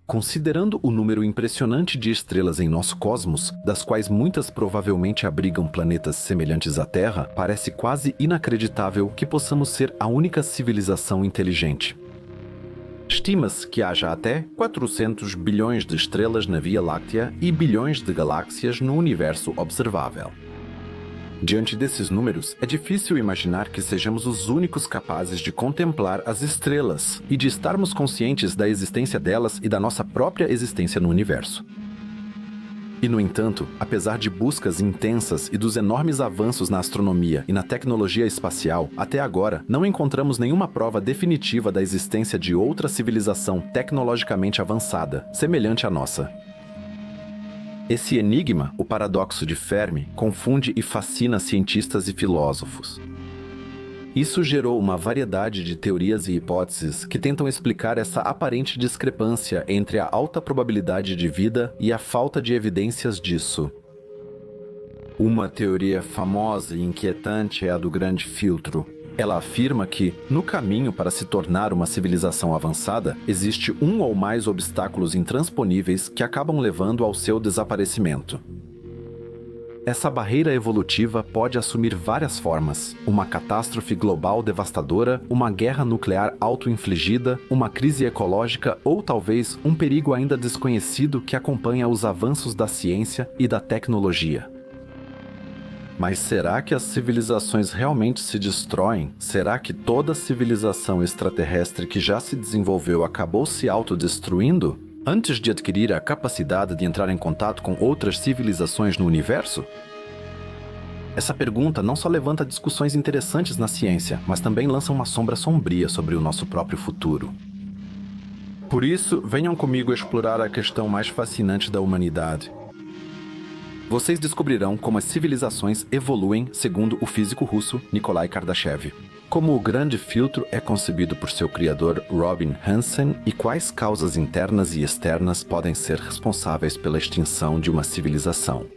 Considerando o número impressionante de estrelas em nosso cosmos, das quais muitas provavelmente abrigam planetas semelhantes à Terra, parece quase inacreditável que possamos ser a única civilização inteligente. Estima-se que haja até 400 bilhões de estrelas na Via Láctea e bilhões de galáxias no universo observável. Diante desses números, é difícil imaginar que sejamos os únicos capazes de contemplar as estrelas e de estarmos conscientes da existência delas e da nossa própria existência no universo. E, no entanto, apesar de buscas intensas e dos enormes avanços na astronomia e na tecnologia espacial, até agora não encontramos nenhuma prova definitiva da existência de outra civilização tecnologicamente avançada, semelhante à nossa. Esse enigma, o paradoxo de Fermi, confunde e fascina cientistas e filósofos. Isso gerou uma variedade de teorias e hipóteses que tentam explicar essa aparente discrepância entre a alta probabilidade de vida e a falta de evidências disso. Uma teoria famosa e inquietante é a do grande filtro. Ela afirma que, no caminho para se tornar uma civilização avançada, existe um ou mais obstáculos intransponíveis que acabam levando ao seu desaparecimento. Essa barreira evolutiva pode assumir várias formas: uma catástrofe global devastadora, uma guerra nuclear auto-infligida, uma crise ecológica ou talvez um perigo ainda desconhecido que acompanha os avanços da ciência e da tecnologia. Mas será que as civilizações realmente se destroem? Será que toda civilização extraterrestre que já se desenvolveu acabou se autodestruindo antes de adquirir a capacidade de entrar em contato com outras civilizações no universo? Essa pergunta não só levanta discussões interessantes na ciência, mas também lança uma sombra sombria sobre o nosso próprio futuro. Por isso, venham comigo explorar a questão mais fascinante da humanidade. Vocês descobrirão como as civilizações evoluem segundo o físico russo Nikolai Kardashev, como o grande filtro é concebido por seu criador Robin Hansen e quais causas internas e externas podem ser responsáveis pela extinção de uma civilização.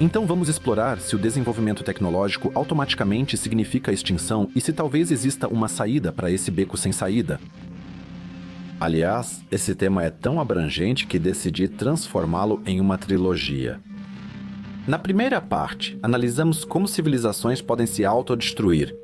Então vamos explorar se o desenvolvimento tecnológico automaticamente significa extinção e se talvez exista uma saída para esse beco sem saída. Aliás, esse tema é tão abrangente que decidi transformá-lo em uma trilogia. Na primeira parte, analisamos como civilizações podem se autodestruir.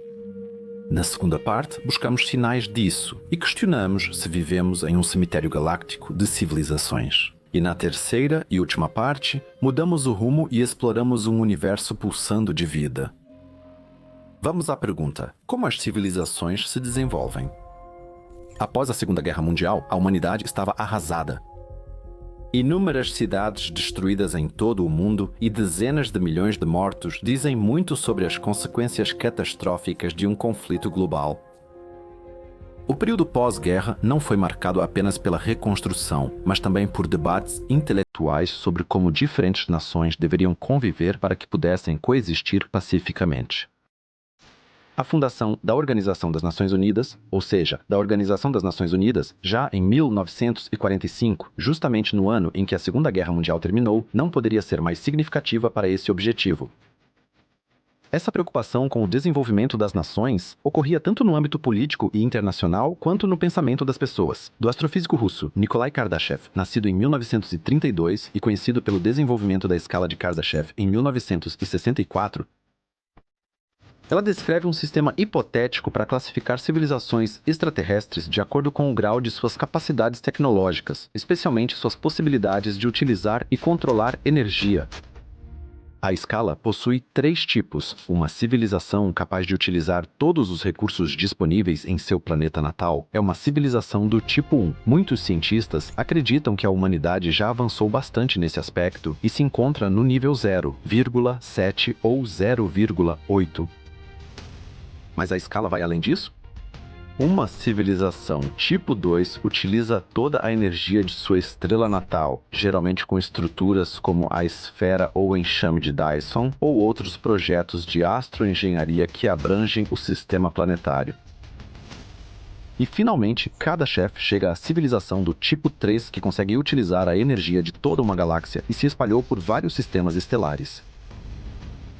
Na segunda parte, buscamos sinais disso e questionamos se vivemos em um cemitério galáctico de civilizações. E na terceira e última parte, mudamos o rumo e exploramos um universo pulsando de vida. Vamos à pergunta: como as civilizações se desenvolvem? Após a Segunda Guerra Mundial, a humanidade estava arrasada. Inúmeras cidades destruídas em todo o mundo e dezenas de milhões de mortos dizem muito sobre as consequências catastróficas de um conflito global. O período pós-guerra não foi marcado apenas pela reconstrução, mas também por debates intelectuais sobre como diferentes nações deveriam conviver para que pudessem coexistir pacificamente. A fundação da Organização das Nações Unidas, ou seja, da Organização das Nações Unidas, já em 1945, justamente no ano em que a Segunda Guerra Mundial terminou, não poderia ser mais significativa para esse objetivo. Essa preocupação com o desenvolvimento das nações ocorria tanto no âmbito político e internacional quanto no pensamento das pessoas. Do astrofísico russo Nikolai Kardashev, nascido em 1932 e conhecido pelo desenvolvimento da escala de Kardashev em 1964, ela descreve um sistema hipotético para classificar civilizações extraterrestres de acordo com o grau de suas capacidades tecnológicas, especialmente suas possibilidades de utilizar e controlar energia. A escala possui 3 tipos: uma civilização capaz de utilizar todos os recursos disponíveis em seu planeta natal é uma civilização do tipo 1. Muitos cientistas acreditam que a humanidade já avançou bastante nesse aspecto e se encontra no nível 0,7 ou 0,8. Mas a escala vai além disso? Uma civilização tipo 2 utiliza toda a energia de sua estrela natal, geralmente com estruturas como a esfera ou o enxame de Dyson, ou outros projetos de astroengenharia que abrangem o sistema planetário. E finalmente, Kardashev chega à civilização do tipo 3 que consegue utilizar a energia de toda uma galáxia e se espalhou por vários sistemas estelares.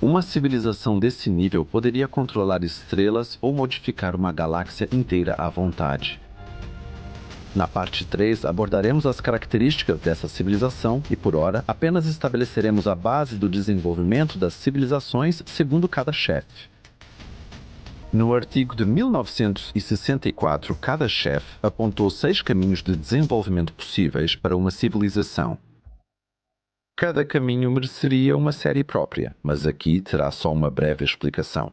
Uma civilização desse nível poderia controlar estrelas ou modificar uma galáxia inteira à vontade. Na parte 3, abordaremos as características dessa civilização e, por hora, apenas estabeleceremos a base do desenvolvimento das civilizações segundo cada chefe. No artigo de 1964, cada chefe apontou 6 caminhos de desenvolvimento possíveis para uma civilização. Cada caminho mereceria uma série própria, mas aqui terá só uma breve explicação.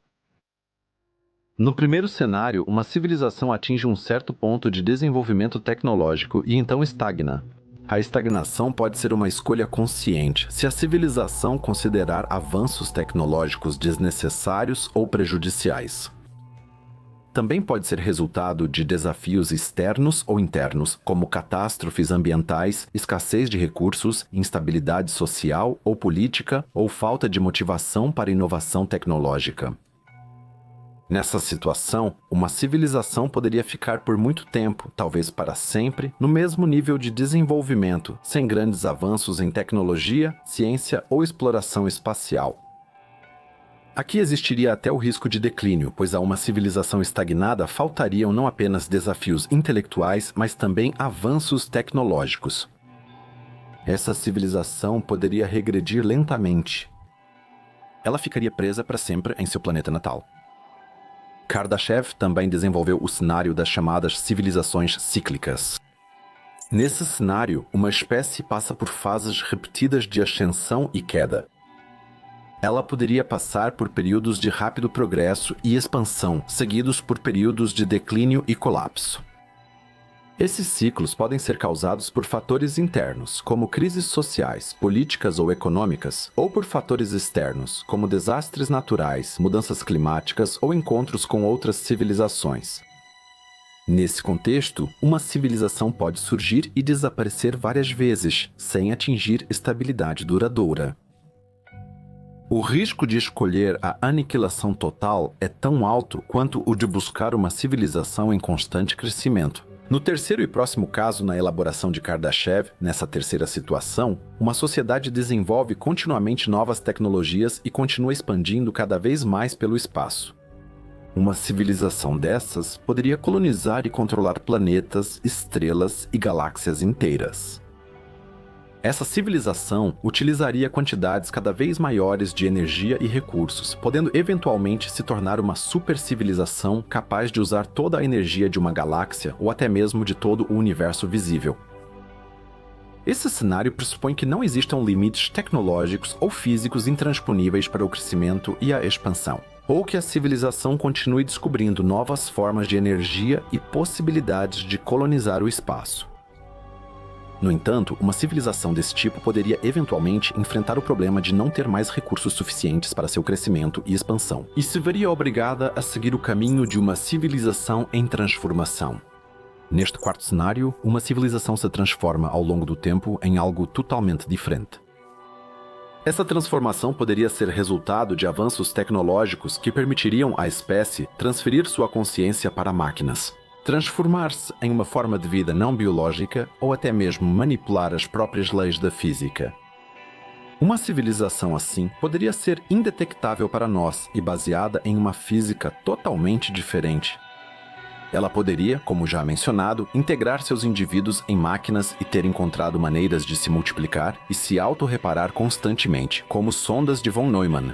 No primeiro cenário, uma civilização atinge um certo ponto de desenvolvimento tecnológico e então estagna. A estagnação pode ser uma escolha consciente se a civilização considerar avanços tecnológicos desnecessários ou prejudiciais. Também pode ser resultado de desafios externos ou internos, como catástrofes ambientais, escassez de recursos, instabilidade social ou política ou falta de motivação para inovação tecnológica. Nessa situação, uma civilização poderia ficar por muito tempo, talvez para sempre, no mesmo nível de desenvolvimento, sem grandes avanços em tecnologia, ciência ou exploração espacial. Aqui existiria até o risco de declínio, pois a uma civilização estagnada faltariam não apenas desafios intelectuais, mas também avanços tecnológicos. Essa civilização poderia regredir lentamente. Ela ficaria presa para sempre em seu planeta natal. Kardashev também desenvolveu o cenário das chamadas civilizações cíclicas. Nesse cenário, uma espécie passa por fases repetidas de ascensão e queda. Ela poderia passar por períodos de rápido progresso e expansão, seguidos por períodos de declínio e colapso. Esses ciclos podem ser causados por fatores internos, como crises sociais, políticas ou econômicas, ou por fatores externos, como desastres naturais, mudanças climáticas ou encontros com outras civilizações. Nesse contexto, uma civilização pode surgir e desaparecer várias vezes, sem atingir estabilidade duradoura. O risco de escolher a aniquilação total é tão alto quanto o de buscar uma civilização em constante crescimento. No terceiro e próximo caso na elaboração de Kardashev, nessa terceira situação, uma sociedade desenvolve continuamente novas tecnologias e continua expandindo cada vez mais pelo espaço. Uma civilização dessas poderia colonizar e controlar planetas, estrelas e galáxias inteiras. Essa civilização utilizaria quantidades cada vez maiores de energia e recursos, podendo eventualmente se tornar uma supercivilização capaz de usar toda a energia de uma galáxia ou até mesmo de todo o universo visível. Esse cenário pressupõe que não existam limites tecnológicos ou físicos intransponíveis para o crescimento e a expansão, ou que a civilização continue descobrindo novas formas de energia e possibilidades de colonizar o espaço. No entanto, uma civilização desse tipo poderia eventualmente enfrentar o problema de não ter mais recursos suficientes para seu crescimento e expansão, e se veria obrigada a seguir o caminho de uma civilização em transformação. Neste quarto cenário, uma civilização se transforma ao longo do tempo em algo totalmente diferente. Essa transformação poderia ser resultado de avanços tecnológicos que permitiriam à espécie transferir sua consciência para máquinas, transformar-se em uma forma de vida não biológica ou até mesmo manipular as próprias leis da física. Uma civilização assim poderia ser indetectável para nós e baseada em uma física totalmente diferente. Ela poderia, como já mencionado, integrar seus indivíduos em máquinas e ter encontrado maneiras de se multiplicar e se autorreparar constantemente, como sondas de von Neumann.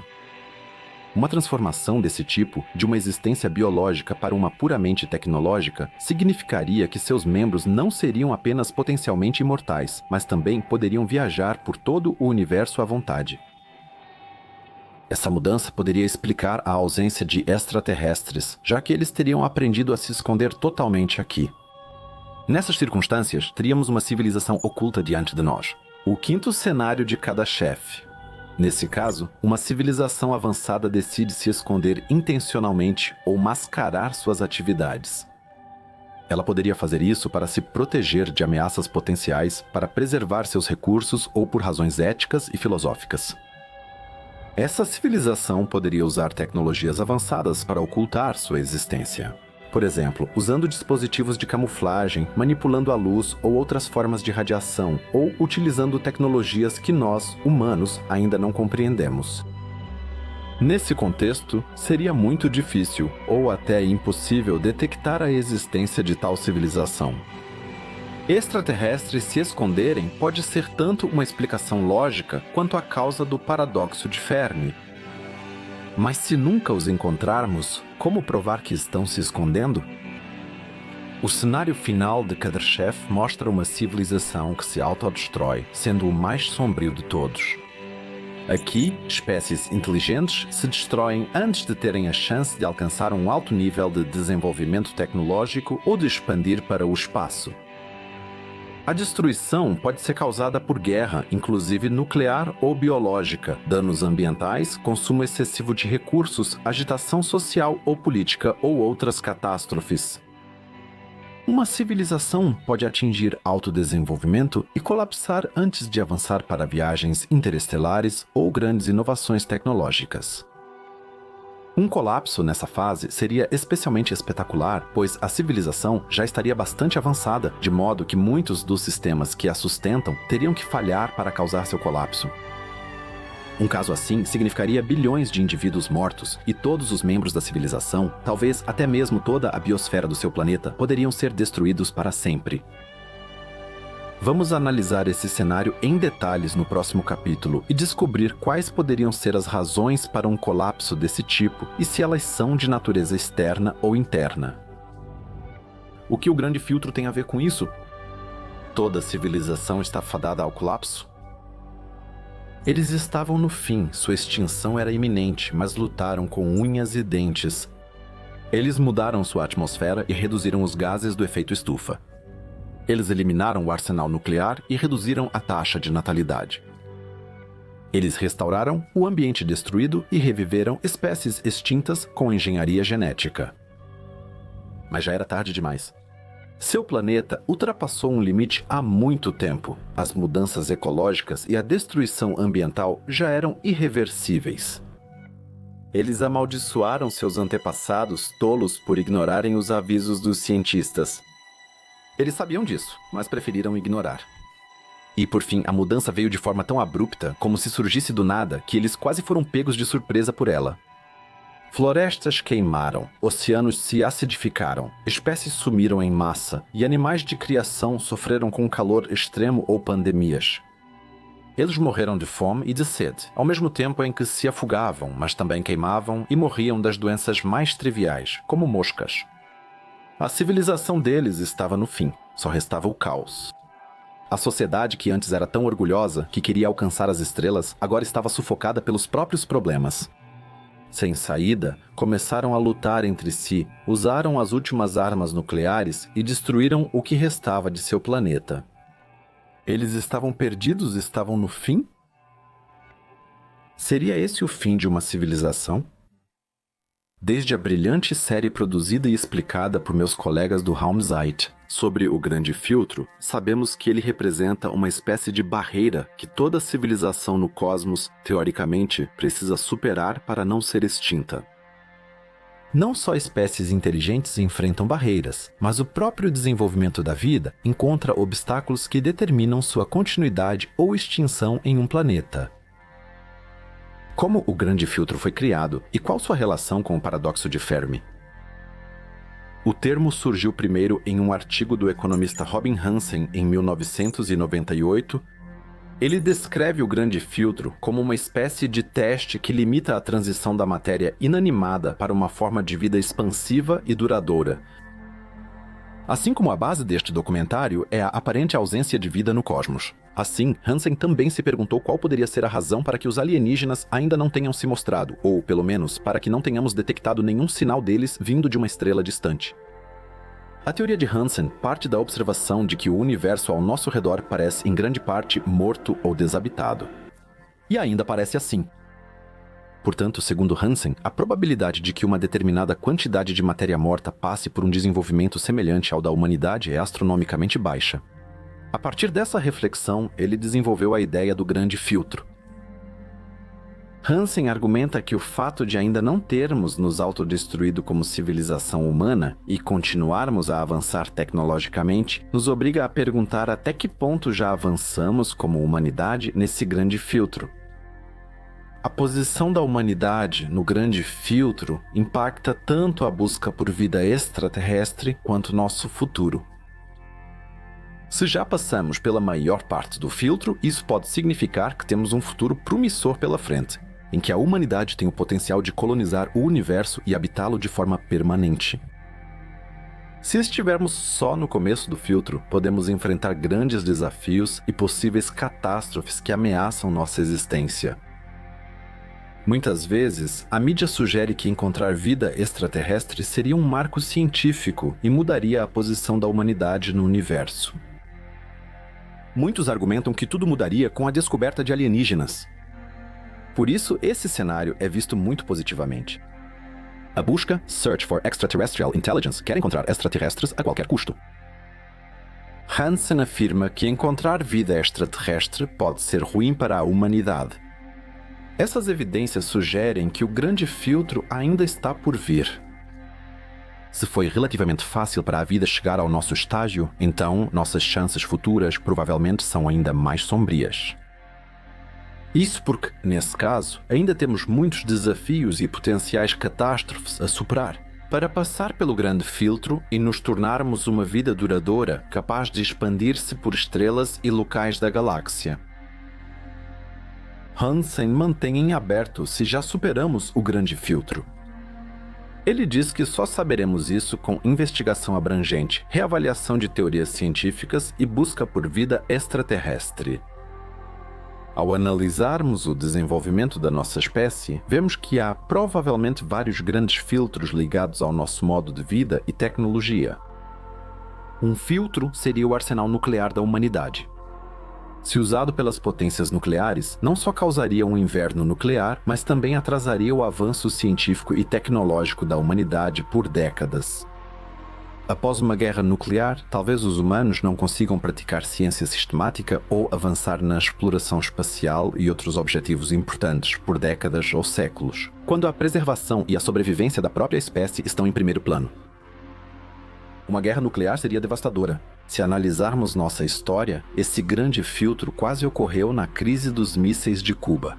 Uma transformação desse tipo, de uma existência biológica para uma puramente tecnológica, significaria que seus membros não seriam apenas potencialmente imortais, mas também poderiam viajar por todo o universo à vontade. Essa mudança poderia explicar a ausência de extraterrestres, já que eles teriam aprendido a se esconder totalmente aqui. Nessas circunstâncias, teríamos uma civilização oculta diante de nós. O quinto cenário de cada chefe. Nesse caso, uma civilização avançada decide se esconder intencionalmente ou mascarar suas atividades. Ela poderia fazer isso para se proteger de ameaças potenciais, para preservar seus recursos ou por razões éticas e filosóficas. Essa civilização poderia usar tecnologias avançadas para ocultar sua existência. Por exemplo, usando dispositivos de camuflagem, manipulando a luz ou outras formas de radiação, ou utilizando tecnologias que nós, humanos, ainda não compreendemos. Nesse contexto, seria muito difícil, ou até impossível, detectar a existência de tal civilização. Extraterrestres se esconderem pode ser tanto uma explicação lógica quanto a causa do paradoxo de Fermi. Mas se nunca os encontrarmos, como provar que estão se escondendo? O cenário final de Kardashev mostra uma civilização que se autodestrói, sendo o mais sombrio de todos. Aqui, espécies inteligentes se destroem antes de terem a chance de alcançar um alto nível de desenvolvimento tecnológico ou de expandir para o espaço. A destruição pode ser causada por guerra, inclusive nuclear ou biológica, danos ambientais, consumo excessivo de recursos, agitação social ou política ou outras catástrofes. Uma civilização pode atingir autodesenvolvimento e colapsar antes de avançar para viagens interestelares ou grandes inovações tecnológicas. Um colapso nessa fase seria especialmente espetacular, pois a civilização já estaria bastante avançada, de modo que muitos dos sistemas que a sustentam teriam que falhar para causar seu colapso. Um caso assim significaria bilhões de indivíduos mortos, e todos os membros da civilização, talvez até mesmo toda a biosfera do seu planeta, poderiam ser destruídos para sempre. Vamos analisar esse cenário em detalhes no próximo capítulo e descobrir quais poderiam ser as razões para um colapso desse tipo e se elas são de natureza externa ou interna. O que o grande filtro tem a ver com isso? Toda civilização está fadada ao colapso? Eles estavam no fim, sua extinção era iminente, mas lutaram com unhas e dentes. Eles mudaram sua atmosfera e reduziram os gases do efeito estufa. Eles eliminaram o arsenal nuclear e reduziram a taxa de natalidade. Eles restauraram o ambiente destruído e reviveram espécies extintas com engenharia genética. Mas já era tarde demais. Seu planeta ultrapassou um limite há muito tempo. As mudanças ecológicas e a destruição ambiental já eram irreversíveis. Eles amaldiçoaram seus antepassados tolos por ignorarem os avisos dos cientistas. Eles sabiam disso, mas preferiram ignorar. E por fim, a mudança veio de forma tão abrupta, como se surgisse do nada, que eles quase foram pegos de surpresa por ela. Florestas queimaram, oceanos se acidificaram, espécies sumiram em massa e animais de criação sofreram com calor extremo ou pandemias. Eles morreram de fome e de sede, ao mesmo tempo em que se afogavam, mas também queimavam e morriam das doenças mais triviais, como moscas. A civilização deles estava no fim, só restava o caos. A sociedade que antes era tão orgulhosa, que queria alcançar as estrelas, agora estava sufocada pelos próprios problemas. Sem saída, começaram a lutar entre si, usaram as últimas armas nucleares e destruíram o que restava de seu planeta. Eles estavam perdidos? Estavam no fim? Seria esse o fim de uma civilização? Desde a brilhante série produzida e explicada por meus colegas do Raumzeit sobre o Grande Filtro, sabemos que ele representa uma espécie de barreira que toda civilização no cosmos, teoricamente, precisa superar para não ser extinta. Não só espécies inteligentes enfrentam barreiras, mas o próprio desenvolvimento da vida encontra obstáculos que determinam sua continuidade ou extinção em um planeta. Como o Grande Filtro foi criado e qual sua relação com o paradoxo de Fermi? O termo surgiu primeiro em um artigo do economista Robin Hansen em 1998. Ele descreve o Grande Filtro como uma espécie de teste que limita a transição da matéria inanimada para uma forma de vida expansiva e duradoura. Assim como a base deste documentário é a aparente ausência de vida no cosmos. Assim, Hansen também se perguntou qual poderia ser a razão para que os alienígenas ainda não tenham se mostrado, ou, pelo menos, para que não tenhamos detectado nenhum sinal deles vindo de uma estrela distante. A teoria de Hansen parte da observação de que o universo ao nosso redor parece, em grande parte, morto ou desabitado. E ainda parece assim. Portanto, segundo Hansen, a probabilidade de que uma determinada quantidade de matéria morta passe por um desenvolvimento semelhante ao da humanidade é astronomicamente baixa. A partir dessa reflexão, ele desenvolveu a ideia do Grande Filtro. Hansen argumenta que o fato de ainda não termos nos autodestruído como civilização humana e continuarmos a avançar tecnologicamente, nos obriga a perguntar até que ponto já avançamos como humanidade nesse Grande Filtro. A posição da humanidade no Grande Filtro impacta tanto a busca por vida extraterrestre quanto nosso futuro. Se já passamos pela maior parte do filtro, isso pode significar que temos um futuro promissor pela frente, em que a humanidade tem o potencial de colonizar o universo e habitá-lo de forma permanente. Se estivermos só no começo do filtro, podemos enfrentar grandes desafios e possíveis catástrofes que ameaçam nossa existência. Muitas vezes, a mídia sugere que encontrar vida extraterrestre seria um marco científico e mudaria a posição da humanidade no universo. Muitos argumentam que tudo mudaria com a descoberta de alienígenas. Por isso, esse cenário é visto muito positivamente. A busca Search for Extraterrestrial Intelligence quer encontrar extraterrestres a qualquer custo. Hansen afirma que encontrar vida extraterrestre pode ser ruim para a humanidade. Essas evidências sugerem que o grande filtro ainda está por vir. Se foi relativamente fácil para a vida chegar ao nosso estágio, então nossas chances futuras provavelmente são ainda mais sombrias. Isso porque, nesse caso, ainda temos muitos desafios e potenciais catástrofes a superar para passar pelo grande filtro e nos tornarmos uma vida duradoura capaz de expandir-se por estrelas e locais da galáxia. Hansen mantém em aberto se já superamos o grande filtro. Ele diz que só saberemos isso com investigação abrangente, reavaliação de teorias científicas e busca por vida extraterrestre. Ao analisarmos o desenvolvimento da nossa espécie, vemos que há provavelmente vários grandes filtros ligados ao nosso modo de vida e tecnologia. Um filtro seria o arsenal nuclear da humanidade. Se usado pelas potências nucleares, não só causaria um inverno nuclear, mas também atrasaria o avanço científico e tecnológico da humanidade por décadas. Após uma guerra nuclear, talvez os humanos não consigam praticar ciência sistemática ou avançar na exploração espacial e outros objetivos importantes por décadas ou séculos, quando a preservação e a sobrevivência da própria espécie estão em primeiro plano. Uma guerra nuclear seria devastadora. Se analisarmos nossa história, esse grande filtro quase ocorreu na crise dos mísseis de Cuba.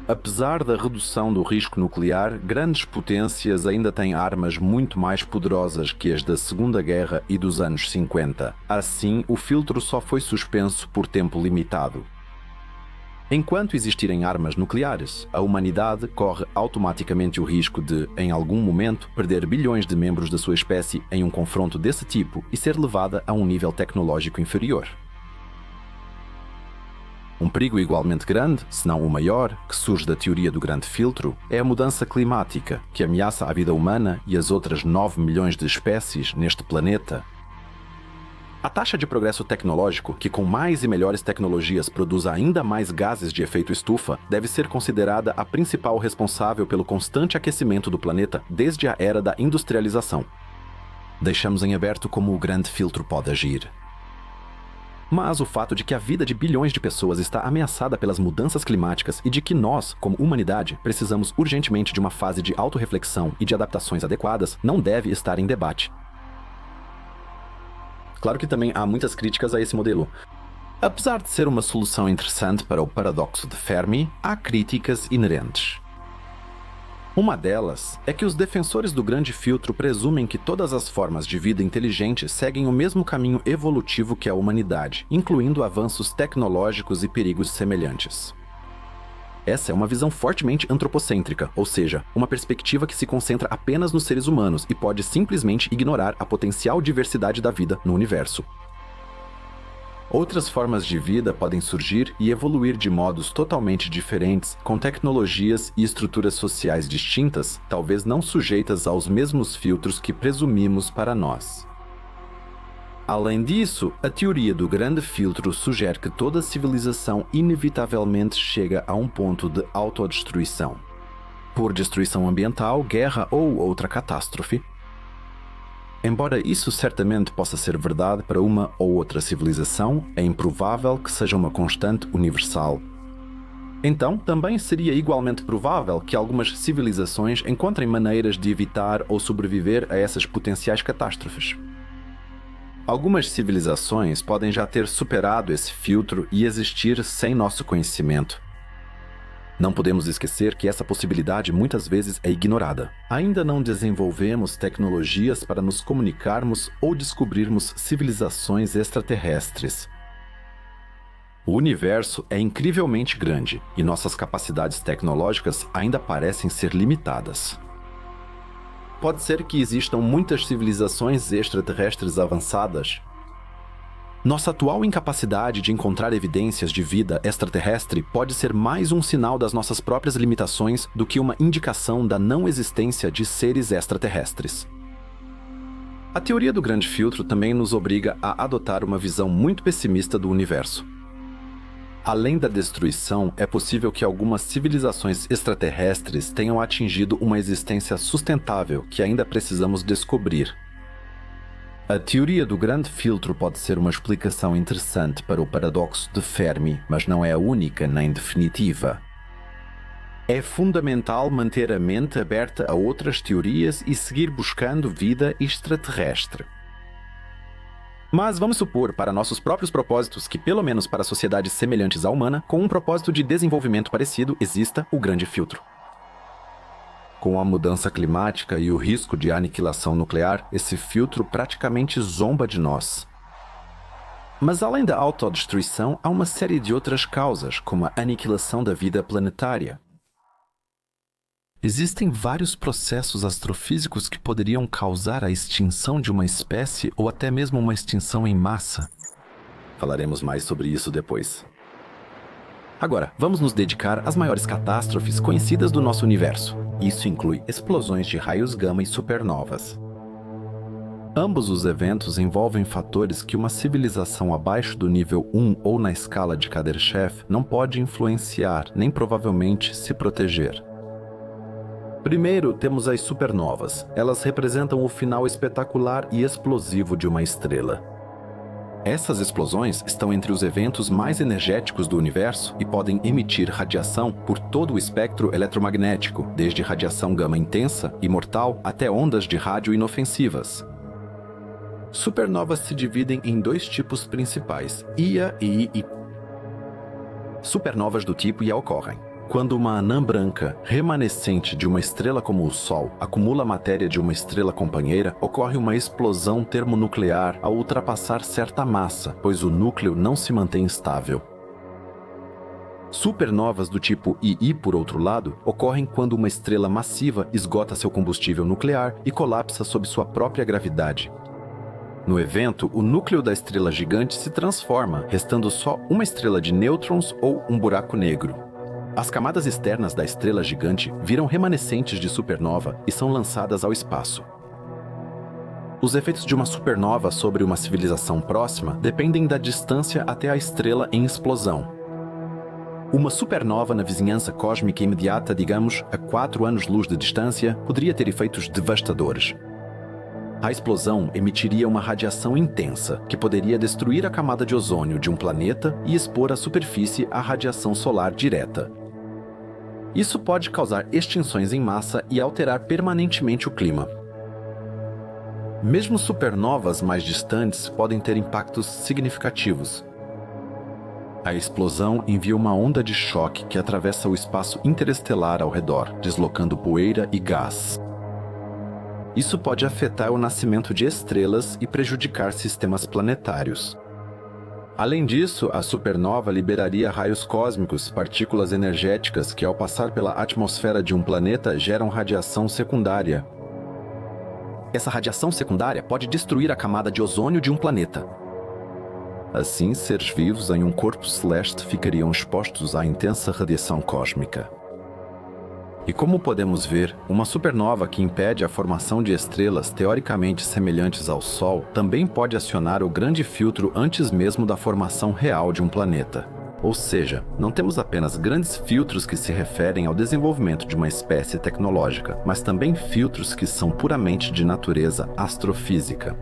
Apesar da redução do risco nuclear, grandes potências ainda têm armas muito mais poderosas que as da Segunda Guerra e dos anos 50. Assim, o filtro só foi suspenso por tempo limitado. Enquanto existirem armas nucleares, a humanidade corre automaticamente o risco de, em algum momento, perder bilhões de membros da sua espécie em um confronto desse tipo e ser levada a um nível tecnológico inferior. Um perigo igualmente grande, se não o maior, que surge da teoria do grande filtro, é a mudança climática, que ameaça a vida humana e as outras 9 milhões de espécies neste planeta. A taxa de progresso tecnológico, que com mais e melhores tecnologias produz ainda mais gases de efeito estufa, deve ser considerada a principal responsável pelo constante aquecimento do planeta desde a era da industrialização. Deixamos em aberto como o grande filtro pode agir. Mas o fato de que a vida de bilhões de pessoas está ameaçada pelas mudanças climáticas e de que nós, como humanidade, precisamos urgentemente de uma fase de autorreflexão e de adaptações adequadas, não deve estar em debate. Claro que também há muitas críticas a esse modelo. Apesar de ser uma solução interessante para o paradoxo de Fermi, há críticas inerentes. Uma delas é que os defensores do grande filtro presumem que todas as formas de vida inteligente seguem o mesmo caminho evolutivo que a humanidade, incluindo avanços tecnológicos e perigos semelhantes. Essa é uma visão fortemente antropocêntrica, ou seja, uma perspectiva que se concentra apenas nos seres humanos e pode simplesmente ignorar a potencial diversidade da vida no universo. Outras formas de vida podem surgir e evoluir de modos totalmente diferentes, com tecnologias e estruturas sociais distintas, talvez não sujeitas aos mesmos filtros que presumimos para nós. Além disso, a teoria do grande filtro sugere que toda civilização inevitavelmente chega a um ponto de autodestruição, por destruição ambiental, guerra ou outra catástrofe. Embora isso certamente possa ser verdade para uma ou outra civilização, é improvável que seja uma constante universal. Então, também seria igualmente provável que algumas civilizações encontrem maneiras de evitar ou sobreviver a essas potenciais catástrofes. Algumas civilizações podem já ter superado esse filtro e existir sem nosso conhecimento. Não podemos esquecer que essa possibilidade muitas vezes é ignorada. Ainda não desenvolvemos tecnologias para nos comunicarmos ou descobrirmos civilizações extraterrestres. O universo é incrivelmente grande e nossas capacidades tecnológicas ainda parecem ser limitadas. Pode ser que existam muitas civilizações extraterrestres avançadas. Nossa atual incapacidade de encontrar evidências de vida extraterrestre pode ser mais um sinal das nossas próprias limitações do que uma indicação da não existência de seres extraterrestres. A teoria do grande filtro também nos obriga a adotar uma visão muito pessimista do universo. Além da destruição, é possível que algumas civilizações extraterrestres tenham atingido uma existência sustentável que ainda precisamos descobrir. A teoria do grande filtro pode ser uma explicação interessante para o paradoxo de Fermi, mas não é a única nem definitiva. É fundamental manter a mente aberta a outras teorias e seguir buscando vida extraterrestre. Mas vamos supor, para nossos próprios propósitos, que pelo menos para sociedades semelhantes à humana, com um propósito de desenvolvimento parecido, exista o grande filtro. Com a mudança climática e o risco de aniquilação nuclear, esse filtro praticamente zomba de nós. Mas além da autodestruição, há uma série de outras causas, como a aniquilação da vida planetária. Existem vários processos astrofísicos que poderiam causar a extinção de uma espécie ou até mesmo uma extinção em massa. Falaremos mais sobre isso depois. Agora, vamos nos dedicar às maiores catástrofes conhecidas do nosso universo. Isso inclui explosões de raios gama e supernovas. Ambos os eventos envolvem fatores que uma civilização abaixo do nível 1 ou na escala de Kardashev não pode influenciar, nem provavelmente se proteger. Primeiro, temos as supernovas. Elas representam o final espetacular e explosivo de uma estrela. Essas explosões estão entre os eventos mais energéticos do universo e podem emitir radiação por todo o espectro eletromagnético, desde radiação gama intensa e mortal até ondas de rádio inofensivas. Supernovas se dividem em dois tipos principais, Ia e Ii. Supernovas do tipo Ia ocorrem quando uma anã branca, remanescente de uma estrela como o Sol, acumula matéria de uma estrela companheira, ocorre uma explosão termonuclear ao ultrapassar certa massa, pois o núcleo não se mantém estável. Supernovas do tipo Ii, por outro lado, ocorrem quando uma estrela massiva esgota seu combustível nuclear e colapsa sob sua própria gravidade. No evento, o núcleo da estrela gigante se transforma, restando só uma estrela de nêutrons ou um buraco negro. As camadas externas da estrela gigante viram remanescentes de supernova e são lançadas ao espaço. Os efeitos de uma supernova sobre uma civilização próxima dependem da distância até a estrela em explosão. Uma supernova na vizinhança cósmica imediata, digamos, a 4 anos-luz de distância, poderia ter efeitos devastadores. A explosão emitiria uma radiação intensa, que poderia destruir a camada de ozônio de um planeta e expor a superfície à radiação solar direta. Isso pode causar extinções em massa e alterar permanentemente o clima. Mesmo supernovas mais distantes podem ter impactos significativos. A explosão envia uma onda de choque que atravessa o espaço interestelar ao redor, deslocando poeira e gás. Isso pode afetar o nascimento de estrelas e prejudicar sistemas planetários. Além disso, a supernova liberaria raios cósmicos, partículas energéticas que, ao passar pela atmosfera de um planeta, geram radiação secundária. Essa radiação secundária pode destruir a camada de ozônio de um planeta. Assim, seres vivos em um corpo celeste ficariam expostos à intensa radiação cósmica. E como podemos ver, uma supernova que impede a formação de estrelas teoricamente semelhantes ao Sol também pode acionar o grande filtro antes mesmo da formação real de um planeta. Ou seja, não temos apenas grandes filtros que se referem ao desenvolvimento de uma espécie tecnológica, mas também filtros que são puramente de natureza astrofísica.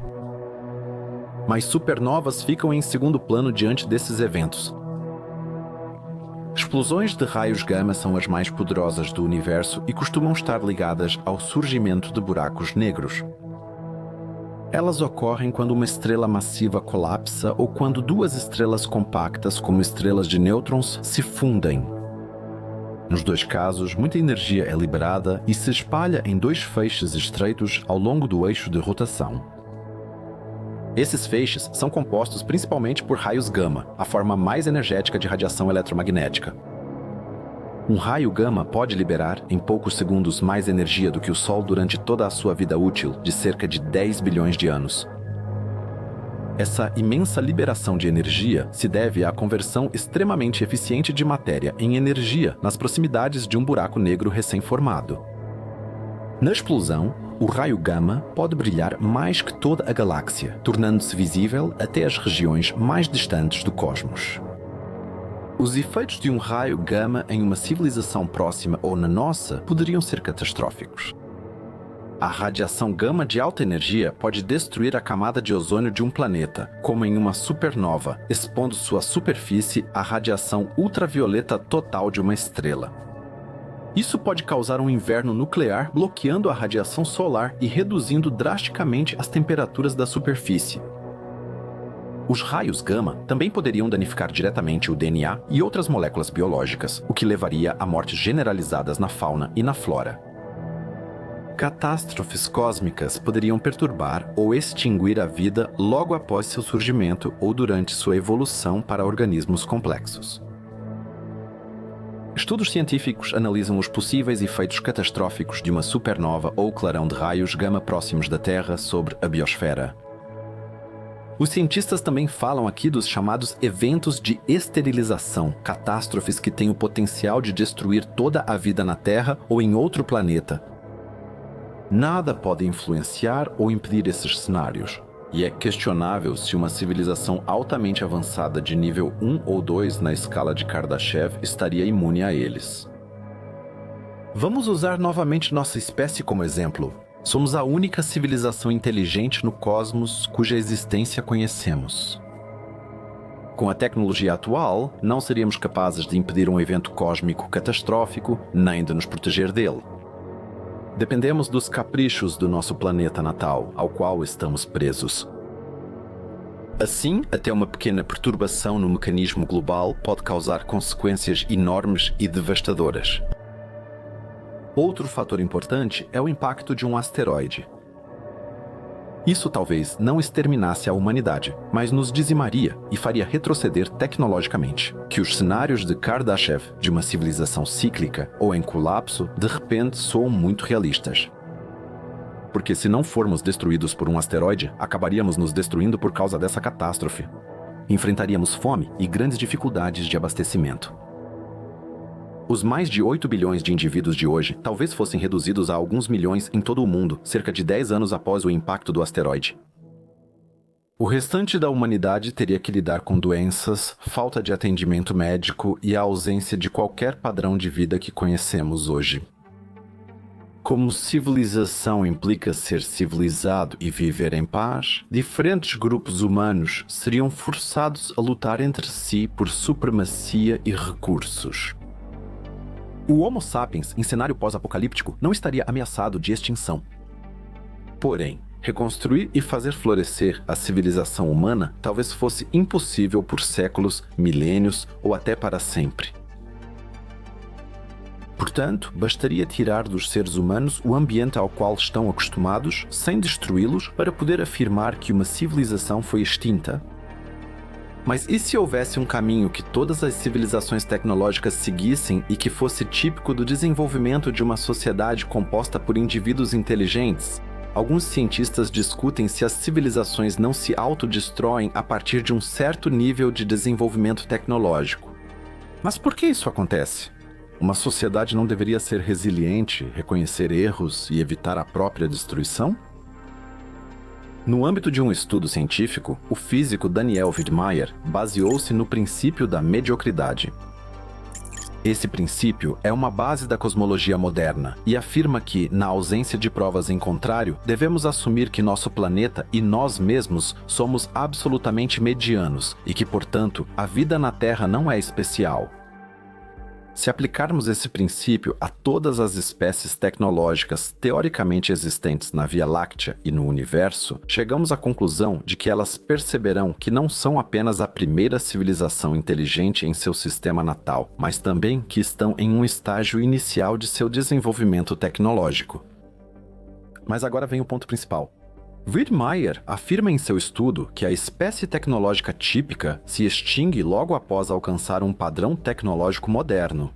Mas supernovas ficam em segundo plano diante desses eventos. Explosões de raios gama são as mais poderosas do universo e costumam estar ligadas ao surgimento de buracos negros. Elas ocorrem quando uma estrela massiva colapsa ou quando duas estrelas compactas, como estrelas de nêutrons, se fundem. Nos dois casos, muita energia é liberada e se espalha em dois feixes estreitos ao longo do eixo de rotação. Esses feixes são compostos principalmente por raios gama, a forma mais energética de radiação eletromagnética. Um raio gama pode liberar, em poucos segundos, mais energia do que o Sol durante toda a sua vida útil, de cerca de 10 bilhões de anos. Essa imensa liberação de energia se deve à conversão extremamente eficiente de matéria em energia nas proximidades de um buraco negro recém-formado. Na explosão, o raio gama pode brilhar mais que toda a galáxia, tornando-se visível até as regiões mais distantes do cosmos. Os efeitos de um raio gama em uma civilização próxima ou na nossa poderiam ser catastróficos. A radiação gama de alta energia pode destruir a camada de ozônio de um planeta, como em uma supernova, expondo sua superfície à radiação ultravioleta total de uma estrela. Isso pode causar um inverno nuclear, bloqueando a radiação solar e reduzindo drasticamente as temperaturas da superfície. Os raios gama também poderiam danificar diretamente o DNA e outras moléculas biológicas, o que levaria a mortes generalizadas na fauna e na flora. Catástrofes cósmicas poderiam perturbar ou extinguir a vida logo após seu surgimento ou durante sua evolução para organismos complexos. Estudos científicos analisam os possíveis efeitos catastróficos de uma supernova ou clarão de raios gama próximos da Terra sobre a biosfera. Os cientistas também falam aqui dos chamados eventos de esterilização, catástrofes que têm o potencial de destruir toda a vida na Terra ou em outro planeta. Nada pode influenciar ou impedir esses cenários, e é questionável se uma civilização altamente avançada de nível 1 ou 2 na escala de Kardashev estaria imune a eles. Vamos usar novamente nossa espécie como exemplo. Somos a única civilização inteligente no cosmos cuja existência conhecemos. Com a tecnologia atual, não seríamos capazes de impedir um evento cósmico catastrófico, nem de nos proteger dele. Dependemos dos caprichos do nosso planeta natal, ao qual estamos presos. Assim, até uma pequena perturbação no mecanismo global pode causar consequências enormes e devastadoras. Outro fator importante é o impacto de um asteroide. Isso talvez não exterminasse a humanidade, mas nos dizimaria e faria retroceder tecnologicamente, que os cenários de Kardashev, de uma civilização cíclica ou em colapso, de repente soam muito realistas. Porque se não formos destruídos por um asteroide, acabaríamos nos destruindo por causa dessa catástrofe. Enfrentaríamos fome e grandes dificuldades de abastecimento. Os mais de 8 bilhões de indivíduos de hoje talvez fossem reduzidos a alguns milhões em todo o mundo, cerca de 10 anos após o impacto do asteroide. O restante da humanidade teria que lidar com doenças, falta de atendimento médico e a ausência de qualquer padrão de vida que conhecemos hoje. Como civilização implica ser civilizado e viver em paz, diferentes grupos humanos seriam forçados a lutar entre si por supremacia e recursos. O Homo sapiens, em cenário pós-apocalíptico, não estaria ameaçado de extinção. Porém, reconstruir e fazer florescer a civilização humana talvez fosse impossível por séculos, milênios ou até para sempre. Portanto, bastaria tirar dos seres humanos o ambiente ao qual estão acostumados, sem destruí-los, para poder afirmar que uma civilização foi extinta. Mas e se houvesse um caminho que todas as civilizações tecnológicas seguissem e que fosse típico do desenvolvimento de uma sociedade composta por indivíduos inteligentes? Alguns cientistas discutem se as civilizações não se autodestroem a partir de um certo nível de desenvolvimento tecnológico. Mas por que isso acontece? Uma sociedade não deveria ser resiliente, reconhecer erros e evitar a própria destruição? No âmbito de um estudo científico, o físico Daniel Widmeyer baseou-se no princípio da mediocridade. Esse princípio é uma base da cosmologia moderna e afirma que, na ausência de provas em contrário, devemos assumir que nosso planeta e nós mesmos somos absolutamente medianos e que, portanto, a vida na Terra não é especial. Se aplicarmos esse princípio a todas as espécies tecnológicas teoricamente existentes na Via Láctea e no universo, chegamos à conclusão de que elas perceberão que não são apenas a primeira civilização inteligente em seu sistema natal, mas também que estão em um estágio inicial de seu desenvolvimento tecnológico. Mas agora vem o ponto principal. Wiedmeyer afirma em seu estudo que a espécie tecnológica típica se extingue logo após alcançar um padrão tecnológico moderno.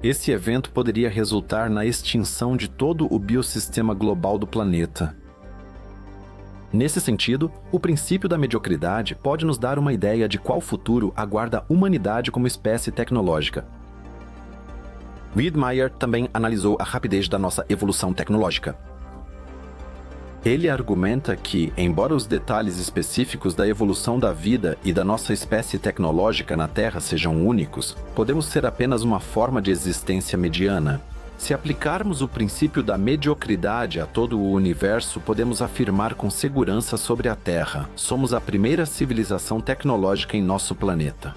Esse evento poderia resultar na extinção de todo o biossistema global do planeta. Nesse sentido, o princípio da mediocridade pode nos dar uma ideia de qual futuro aguarda a humanidade como espécie tecnológica. Wiedmeyer também analisou a rapidez da nossa evolução tecnológica. Ele argumenta que, embora os detalhes específicos da evolução da vida e da nossa espécie tecnológica na Terra sejam únicos, podemos ser apenas uma forma de existência mediana. Se aplicarmos o princípio da mediocridade a todo o universo, podemos afirmar com segurança sobre a Terra: somos a primeira civilização tecnológica em nosso planeta.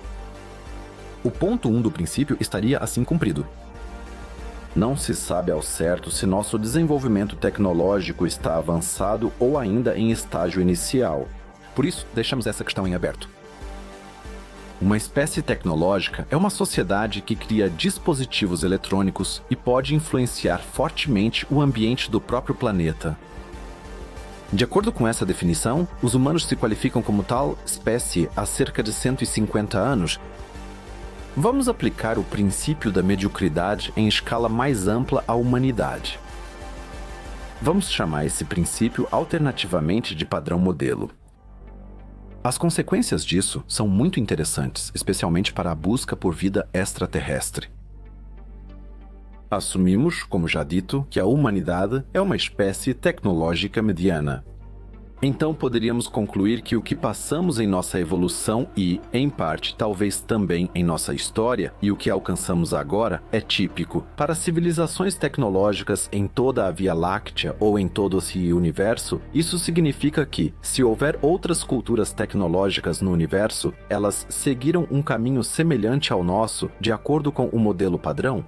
O ponto 1 do princípio estaria assim cumprido. Não se sabe ao certo se nosso desenvolvimento tecnológico está avançado ou ainda em estágio inicial. Por isso, deixamos essa questão em aberto. Uma espécie tecnológica é uma sociedade que cria dispositivos eletrônicos e pode influenciar fortemente o ambiente do próprio planeta. De acordo com essa definição, os humanos se qualificam como tal espécie há cerca de 150 anos. Vamos aplicar o princípio da mediocridade em escala mais ampla à humanidade. Vamos chamar esse princípio alternativamente de padrão modelo. As consequências disso são muito interessantes, especialmente para a busca por vida extraterrestre. Assumimos, como já dito, que a humanidade é uma espécie tecnológica mediana. Então poderíamos concluir que o que passamos em nossa evolução e, em parte, talvez também em nossa história, e o que alcançamos agora, é típico. Para civilizações tecnológicas em toda a Via Láctea ou em todo esse universo, isso significa que, se houver outras culturas tecnológicas no universo, elas seguiram um caminho semelhante ao nosso, de acordo com o modelo padrão?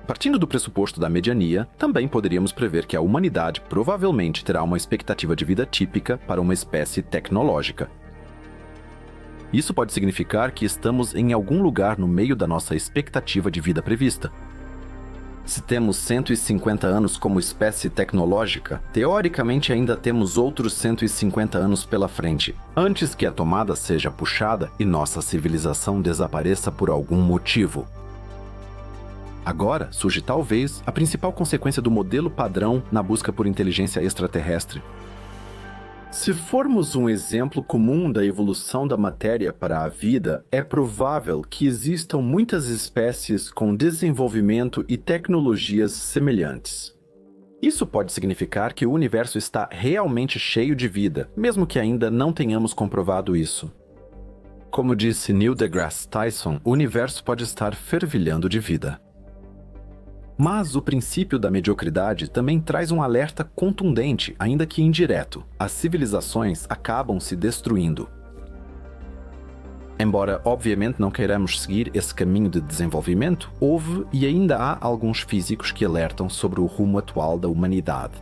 Partindo do pressuposto da mediania, também poderíamos prever que a humanidade provavelmente terá uma expectativa de vida típica para uma espécie tecnológica. Isso pode significar que estamos em algum lugar no meio da nossa expectativa de vida prevista. Se temos 150 anos como espécie tecnológica, teoricamente ainda temos outros 150 anos pela frente, antes que a tomada seja puxada e nossa civilização desapareça por algum motivo. Agora surge talvez a principal consequência do modelo padrão na busca por inteligência extraterrestre. Se formos um exemplo comum da evolução da matéria para a vida, é provável que existam muitas espécies com desenvolvimento e tecnologias semelhantes. Isso pode significar que o universo está realmente cheio de vida, mesmo que ainda não tenhamos comprovado isso. Como disse Neil deGrasse Tyson, o universo pode estar fervilhando de vida. Mas o princípio da mediocridade também traz um alerta contundente, ainda que indireto. As civilizações acabam se destruindo. Embora, obviamente, não queiramos seguir esse caminho de desenvolvimento, houve e ainda há alguns físicos que alertam sobre o rumo atual da humanidade.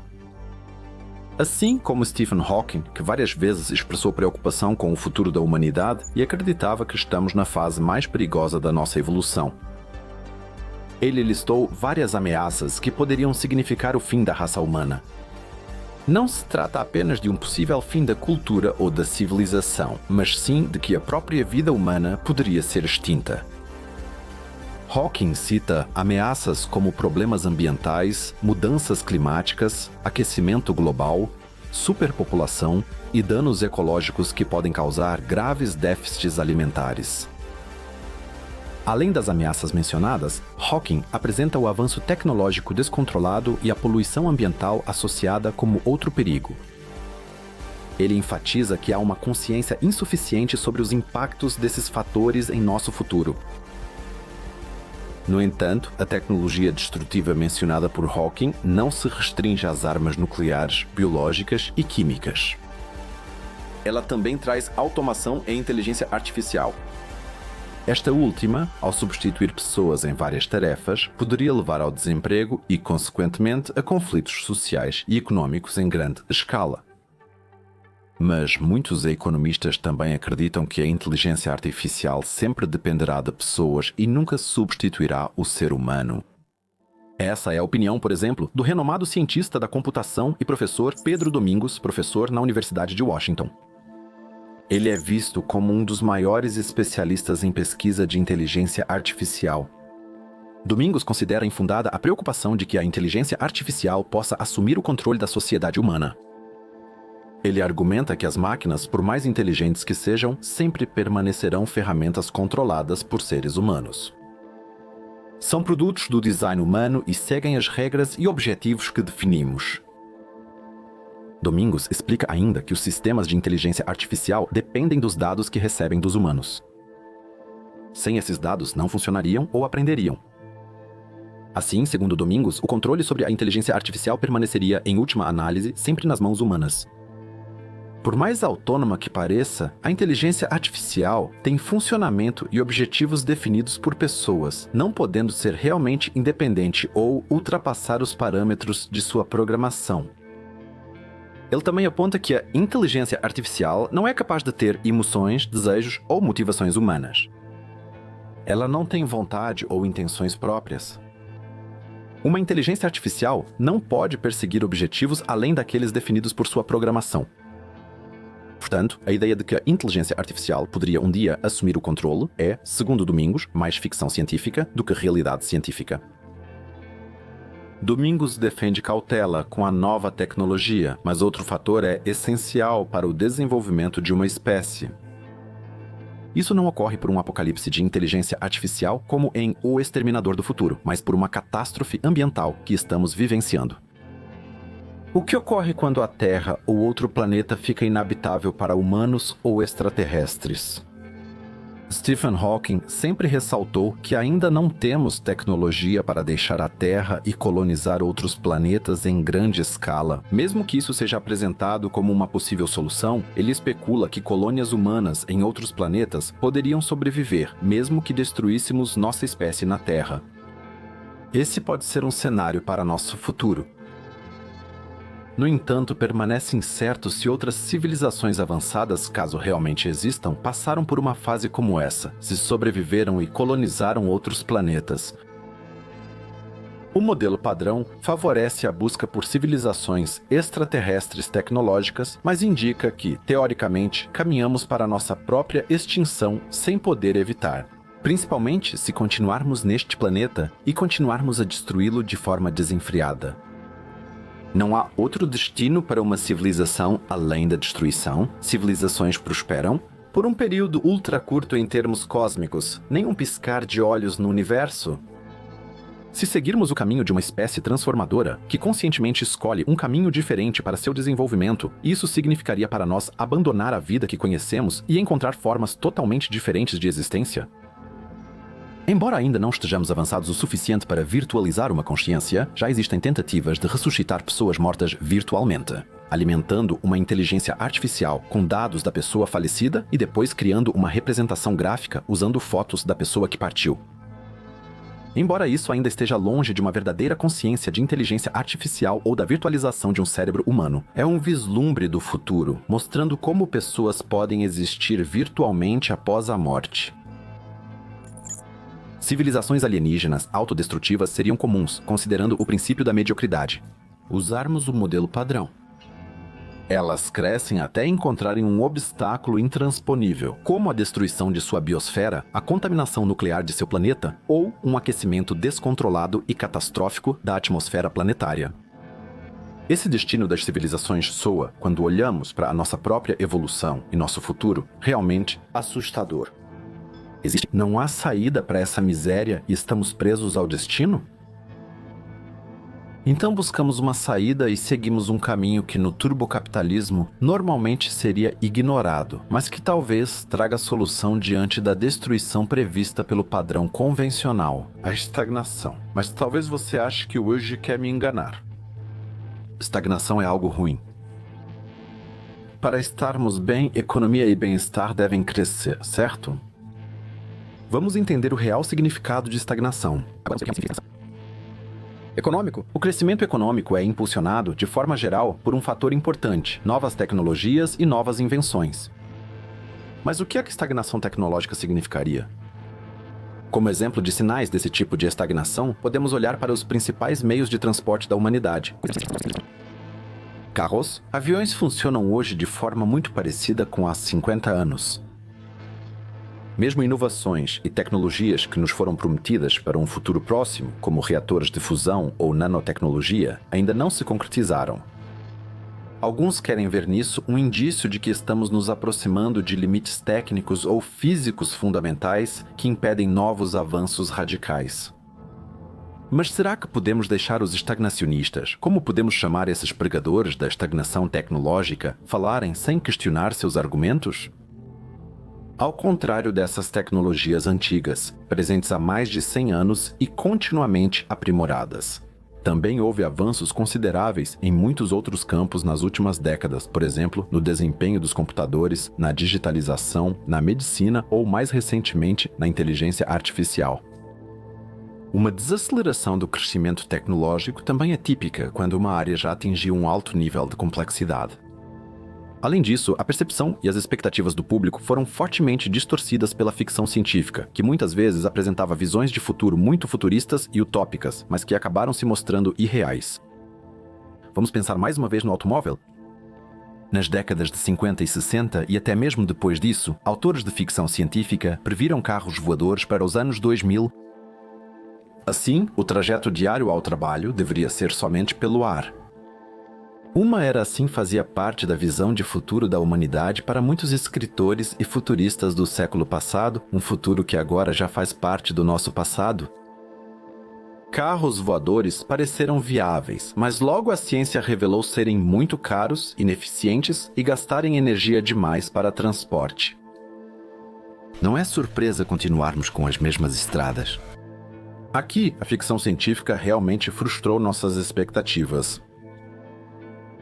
Assim como Stephen Hawking, que várias vezes expressou preocupação com o futuro da humanidade e acreditava que estamos na fase mais perigosa da nossa evolução. Ele listou várias ameaças que poderiam significar o fim da raça humana. Não se trata apenas de um possível fim da cultura ou da civilização, mas sim de que a própria vida humana poderia ser extinta. Hawking cita ameaças como problemas ambientais, mudanças climáticas, aquecimento global, superpopulação e danos ecológicos que podem causar graves déficits alimentares. Além das ameaças mencionadas, Hawking apresenta o avanço tecnológico descontrolado e a poluição ambiental associada como outro perigo. Ele enfatiza que há uma consciência insuficiente sobre os impactos desses fatores em nosso futuro. No entanto, a tecnologia destrutiva mencionada por Hawking não se restringe às armas nucleares, biológicas e químicas. Ela também traz automação e inteligência artificial. Esta última, ao substituir pessoas em várias tarefas, poderia levar ao desemprego e, consequentemente, a conflitos sociais e económicos em grande escala. Mas muitos economistas também acreditam que a inteligência artificial sempre dependerá de pessoas e nunca substituirá o ser humano. Essa é a opinião, por exemplo, do renomado cientista da computação e professor Pedro Domingos, professor na Universidade de Washington. Ele é visto como um dos maiores especialistas em pesquisa de inteligência artificial. Domingos considera infundada a preocupação de que a inteligência artificial possa assumir o controle da sociedade humana. Ele argumenta que as máquinas, por mais inteligentes que sejam, sempre permanecerão ferramentas controladas por seres humanos. São produtos do design humano e seguem as regras e objetivos que definimos. Domingos explica ainda que os sistemas de inteligência artificial dependem dos dados que recebem dos humanos. Sem esses dados, não funcionariam ou aprenderiam. Assim, segundo Domingos, o controle sobre a inteligência artificial permaneceria, em última análise, sempre nas mãos humanas. Por mais autônoma que pareça, a inteligência artificial tem funcionamento e objetivos definidos por pessoas, não podendo ser realmente independente ou ultrapassar os parâmetros de sua programação. Ele também aponta que a inteligência artificial não é capaz de ter emoções, desejos ou motivações humanas. Ela não tem vontade ou intenções próprias. Uma inteligência artificial não pode perseguir objetivos além daqueles definidos por sua programação. Portanto, a ideia de que a inteligência artificial poderia um dia assumir o controle é, segundo Domingos, mais ficção científica do que realidade científica. Domingos defende cautela com a nova tecnologia, mas outro fator é essencial para o desenvolvimento de uma espécie. Isso não ocorre por um apocalipse de inteligência artificial como em O Exterminador do Futuro, mas por uma catástrofe ambiental que estamos vivenciando. O que ocorre quando a Terra ou outro planeta fica inabitável para humanos ou extraterrestres? Stephen Hawking sempre ressaltou que ainda não temos tecnologia para deixar a Terra e colonizar outros planetas em grande escala. Mesmo que isso seja apresentado como uma possível solução, ele especula que colônias humanas em outros planetas poderiam sobreviver, mesmo que destruíssemos nossa espécie na Terra. Esse pode ser um cenário para nosso futuro. No entanto, permanece incerto se outras civilizações avançadas, caso realmente existam, passaram por uma fase como essa, se sobreviveram e colonizaram outros planetas. O modelo padrão favorece a busca por civilizações extraterrestres tecnológicas, mas indica que, teoricamente, caminhamos para nossa própria extinção sem poder evitar. Principalmente se continuarmos neste planeta e continuarmos a destruí-lo de forma desenfreada. Não há outro destino para uma civilização além da destruição? Civilizações prosperam por um período ultra curto em termos cósmicos, nem um piscar de olhos no universo. Se seguirmos o caminho de uma espécie transformadora, que conscientemente escolhe um caminho diferente para seu desenvolvimento, isso significaria para nós abandonar a vida que conhecemos e encontrar formas totalmente diferentes de existência? Embora ainda não estejamos avançados o suficiente para virtualizar uma consciência, já existem tentativas de ressuscitar pessoas mortas virtualmente, alimentando uma inteligência artificial com dados da pessoa falecida e depois criando uma representação gráfica usando fotos da pessoa que partiu. Embora isso ainda esteja longe de uma verdadeira consciência de inteligência artificial ou da virtualização de um cérebro humano, é um vislumbre do futuro, mostrando como pessoas podem existir virtualmente após a morte. Civilizações alienígenas autodestrutivas seriam comuns, considerando o princípio da mediocridade. Usarmos o modelo padrão. Elas crescem até encontrarem um obstáculo intransponível, como a destruição de sua biosfera, a contaminação nuclear de seu planeta ou um aquecimento descontrolado e catastrófico da atmosfera planetária. Esse destino das civilizações soa, quando olhamos para a nossa própria evolução e nosso futuro, realmente assustador. Não há saída para essa miséria e estamos presos ao destino? Então buscamos uma saída e seguimos um caminho que no turbocapitalismo normalmente seria ignorado, mas que talvez traga solução diante da destruição prevista pelo padrão convencional, a estagnação. Mas talvez você ache que hoje quer me enganar. Estagnação é algo ruim. Para estarmos bem, economia e bem-estar devem crescer, certo? Vamos entender o real significado de estagnação. Econômico. O crescimento econômico é impulsionado, de forma geral, por um fator importante: novas tecnologias e novas invenções. Mas o que a estagnação tecnológica significaria? Como exemplo de sinais desse tipo de estagnação, podemos olhar para os principais meios de transporte da humanidade. Carros. Aviões funcionam hoje de forma muito parecida com há 50 anos. Mesmo inovações e tecnologias que nos foram prometidas para um futuro próximo, como reatores de fusão ou nanotecnologia, ainda não se concretizaram. Alguns querem ver nisso um indício de que estamos nos aproximando de limites técnicos ou físicos fundamentais que impedem novos avanços radicais. Mas será que podemos deixar os estagnacionistas, como podemos chamar esses pregadores da estagnação tecnológica, falarem sem questionar seus argumentos? Ao contrário dessas tecnologias antigas, presentes há mais de 100 anos e continuamente aprimoradas. Também houve avanços consideráveis em muitos outros campos nas últimas décadas, por exemplo, no desempenho dos computadores, na digitalização, na medicina ou, mais recentemente, na inteligência artificial. Uma desaceleração do crescimento tecnológico também é típica quando uma área já atingiu um alto nível de complexidade. Além disso, a percepção e as expectativas do público foram fortemente distorcidas pela ficção científica, que muitas vezes apresentava visões de futuro muito futuristas e utópicas, mas que acabaram se mostrando irreais. Vamos pensar mais uma vez no automóvel? Nas décadas de 50 e 60 e até mesmo depois disso, autores de ficção científica previram carros voadores para os anos 2000. Assim, o trajeto diário ao trabalho deveria ser somente pelo ar. Uma era assim fazia parte da visão de futuro da humanidade para muitos escritores e futuristas do século passado, um futuro que agora já faz parte do nosso passado. Carros voadores pareceram viáveis, mas logo a ciência revelou serem muito caros, ineficientes e gastarem energia demais para transporte. Não é surpresa continuarmos com as mesmas estradas. Aqui, a ficção científica realmente frustrou nossas expectativas.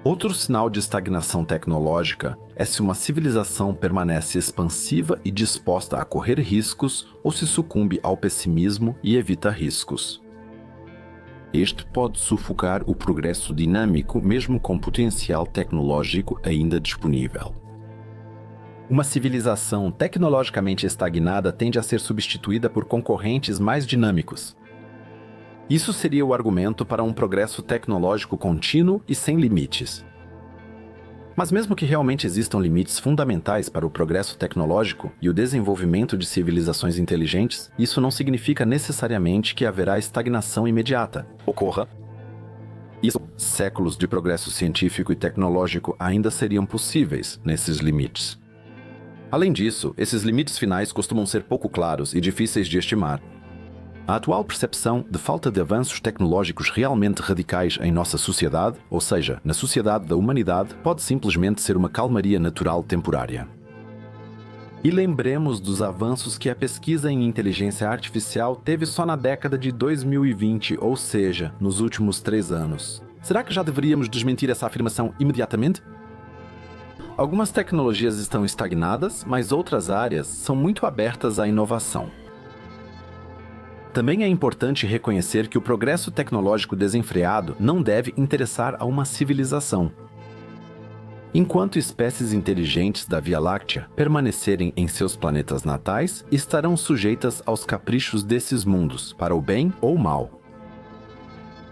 Outro sinal de estagnação tecnológica é se uma civilização permanece expansiva e disposta a correr riscos ou se sucumbe ao pessimismo e evita riscos. Este pode sufocar o progresso dinâmico mesmo com potencial tecnológico ainda disponível. Uma civilização tecnologicamente estagnada tende a ser substituída por concorrentes mais dinâmicos. Isso seria o argumento para um progresso tecnológico contínuo e sem limites. Mas mesmo que realmente existam limites fundamentais para o progresso tecnológico e o desenvolvimento de civilizações inteligentes, isso não significa necessariamente que haverá estagnação imediata. Ocorra. Séculos de progresso científico e tecnológico ainda seriam possíveis nesses limites. Além disso, esses limites finais costumam ser pouco claros e difíceis de estimar. A atual percepção de falta de avanços tecnológicos realmente radicais em nossa sociedade, ou seja, na sociedade da humanidade, pode simplesmente ser uma calmaria natural temporária. E lembremos dos avanços que a pesquisa em inteligência artificial teve só na década de 2020, ou seja, nos últimos 3 anos. Será que já deveríamos desmentir essa afirmação imediatamente? Algumas tecnologias estão estagnadas, mas outras áreas são muito abertas à inovação. Também é importante reconhecer que o progresso tecnológico desenfreado não deve interessar a uma civilização. Enquanto espécies inteligentes da Via Láctea permanecerem em seus planetas natais, estarão sujeitas aos caprichos desses mundos, para o bem ou o mal.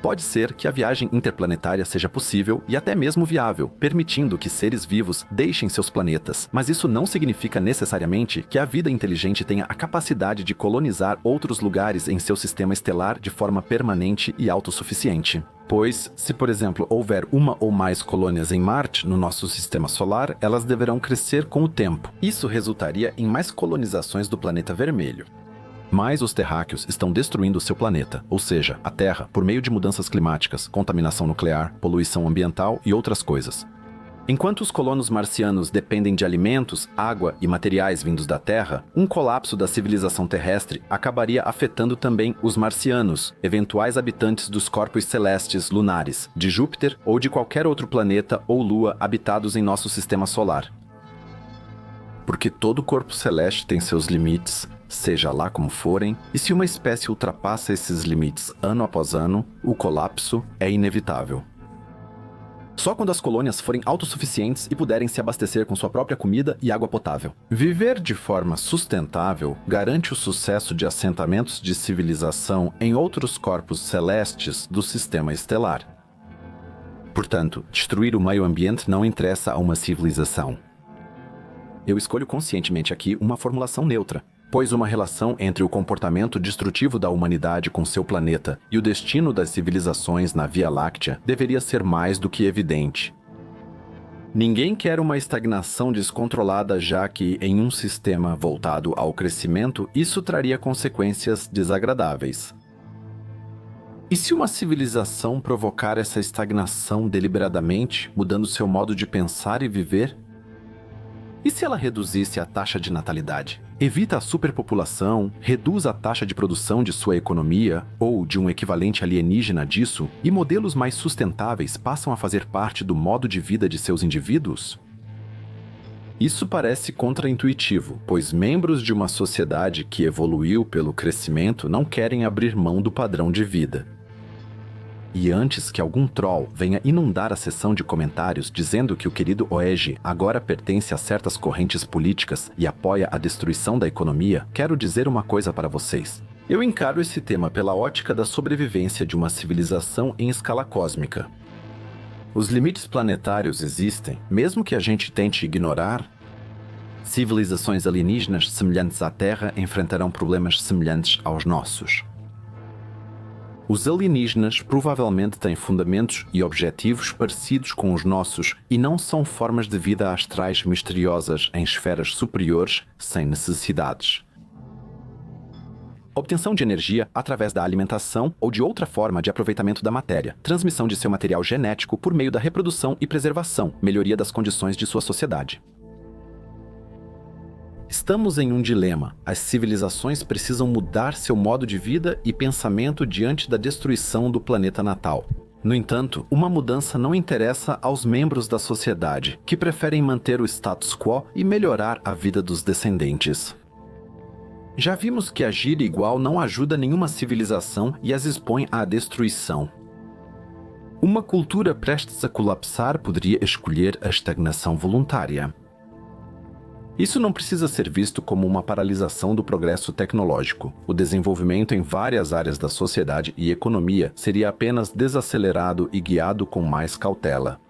Pode ser que a viagem interplanetária seja possível e até mesmo viável, permitindo que seres vivos deixem seus planetas, mas isso não significa necessariamente que a vida inteligente tenha a capacidade de colonizar outros lugares em seu sistema estelar de forma permanente e autossuficiente. Pois, se por exemplo houver uma ou mais colônias em Marte no nosso sistema solar, elas deverão crescer com o tempo. Isso resultaria em mais colonizações do planeta vermelho. Mas os terráqueos estão destruindo seu planeta, ou seja, a Terra, por meio de mudanças climáticas, contaminação nuclear, poluição ambiental e outras coisas. Enquanto os colonos marcianos dependem de alimentos, água e materiais vindos da Terra, um colapso da civilização terrestre acabaria afetando também os marcianos, eventuais habitantes dos corpos celestes lunares, de Júpiter ou de qualquer outro planeta ou lua habitados em nosso sistema solar. Porque todo corpo celeste tem seus limites, seja lá como forem, e se uma espécie ultrapassa esses limites ano após ano, o colapso é inevitável. Só quando as colônias forem autossuficientes e puderem se abastecer com sua própria comida e água potável. Viver de forma sustentável garante o sucesso de assentamentos de civilização em outros corpos celestes do sistema estelar. Portanto, destruir o meio ambiente não interessa a uma civilização. Eu escolho conscientemente aqui uma formulação neutra, pois uma relação entre o comportamento destrutivo da humanidade com seu planeta e o destino das civilizações na Via Láctea deveria ser mais do que evidente. Ninguém quer uma estagnação descontrolada, já que, em um sistema voltado ao crescimento, isso traria consequências desagradáveis. E se uma civilização provocar essa estagnação deliberadamente, mudando seu modo de pensar e viver? E se ela reduzisse a taxa de natalidade? Evita a superpopulação, reduz a taxa de produção de sua economia ou de um equivalente alienígena disso, e modelos mais sustentáveis passam a fazer parte do modo de vida de seus indivíduos? Isso parece contraintuitivo, pois membros de uma sociedade que evoluiu pelo crescimento não querem abrir mão do padrão de vida. E antes que algum troll venha inundar a sessão de comentários dizendo que o querido Oege agora pertence a certas correntes políticas e apoia a destruição da economia, quero dizer uma coisa para vocês. Eu encaro esse tema pela ótica da sobrevivência de uma civilização em escala cósmica. Os limites planetários existem, mesmo que a gente tente ignorar. Civilizações alienígenas semelhantes à Terra enfrentarão problemas semelhantes aos nossos. Os alienígenas provavelmente têm fundamentos e objetivos parecidos com os nossos e não são formas de vida astrais misteriosas em esferas superiores sem necessidades. Obtenção de energia através da alimentação ou de outra forma de aproveitamento da matéria, transmissão de seu material genético por meio da reprodução e preservação, melhoria das condições de sua sociedade. Estamos em um dilema. As civilizações precisam mudar seu modo de vida e pensamento diante da destruição do planeta natal. No entanto, uma mudança não interessa aos membros da sociedade, que preferem manter o status quo e melhorar a vida dos descendentes. Já vimos que agir igual não ajuda nenhuma civilização e as expõe à destruição. Uma cultura prestes a colapsar poderia escolher a estagnação voluntária. Isso não precisa ser visto como uma paralisação do progresso tecnológico. O desenvolvimento em várias áreas da sociedade e economia seria apenas desacelerado e guiado com mais cautela.